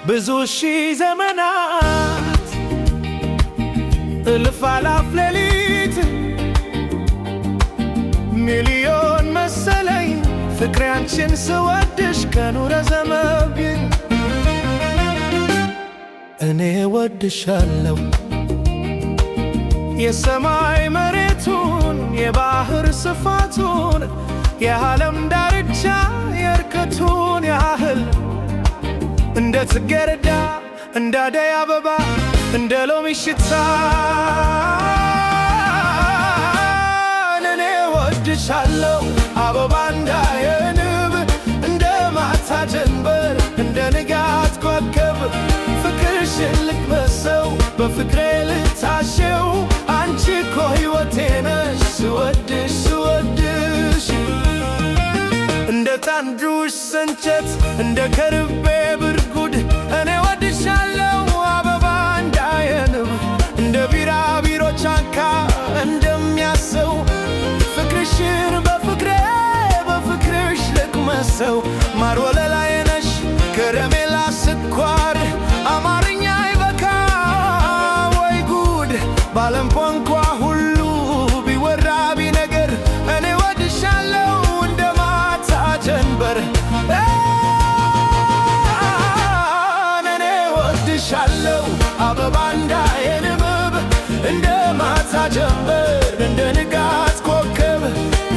ብዙ ሺህ ዘመናት እልፍ አላፍ ሌሊት ሚሊዮን መሰለኝ ፍቅሬ አንቺን ስወድሽ ቀኑ ረዘመብኝ። እኔ ወድሻለሁ የሰማይ መሬቱን የባህር ስፋቱን የዓለም ዳርቻ የርቀቱን ያህል እንደ ጽጌረዳ እንደ አደይ አበባ እንደ ሎሚ ሽታ እኔ ወድሻለሁ አበባ እንዳየንብ እንደ ማታ ጀንበር እንደ ንጋት ኮከብ ፍቅርሽን ልቅመሰው በፍቅሬ ልታሸው አንቺ እኮ ሕይወቴ ነሽ ስወድሽ ስወድሽ እንደ ጣንዱሽ ሰንቸት እንደ ከርቤ ብርጉድ እኔ ወድሻለሁ አበባ እንዳየንብ እንደ ቢራቢሮ ጫካ እንደሚያሰው ፍቅርሽን በፍቅርሽ ልቅመሰው ማር ወለላዬ ነሽ ከረሜላ ስኳር አማርኛ አይበካ ወይ ጉድ ባለም ቋንቋ ሁሉ ቢወራ ቢነገር እኔ ወድሻለሁ እንደ ማታ ጀንበር እኔ ወድሻለሁ አበባ እንዳየንብ እንደ ማታ ጀንበር እንደ ንጋት ኮከብ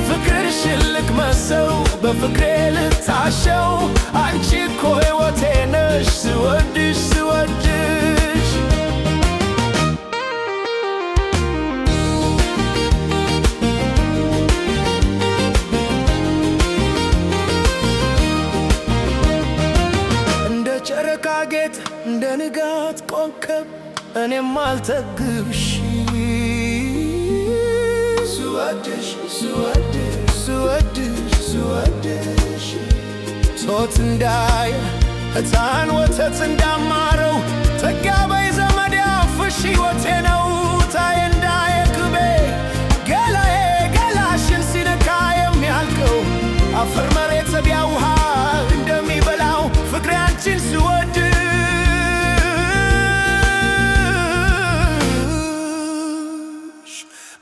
ፍቅርሽን ልቅመሰው በፍቅሬ ልታሸው አንቺ እኮ ሕይወቴ ነሽ ስወድሽ ስወድሽ እንደ ጨረቃ ጌጥ እንደ ንጋት ኮከብ እኔም አልጠግብሽ ስወድሽ ስወድሽ ስወድሽ ስወድሽ ሶት እንዳየ ሕፃን ወተት እንዳማረው ተጋበይ ዘመዴ አፍሽ ሕይወቴ ነው ታዬ እንዳየ ቅቤ ገላዬ ገላሽን ሲነካ የሚያልቀው አፈር መሬት ሰቢያ ውሃ እንደሚበላው ፍቅሬ አንቺን ስወድሽ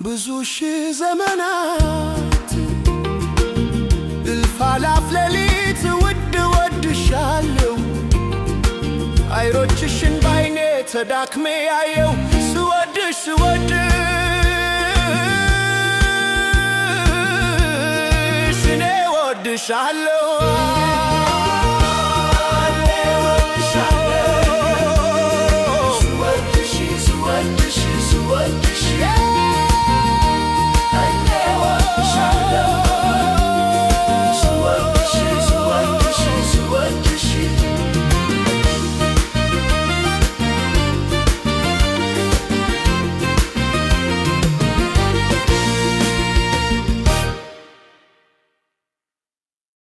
ብዙ ሺህ ዘመናት እልፍ አላፍ ሌሊት ውድ ወድሻለሁ አይሮችሽን ባይኔ ተዳክሜ ያየው ስወድሽ ስወድሽ እኔ ወድሻለሁ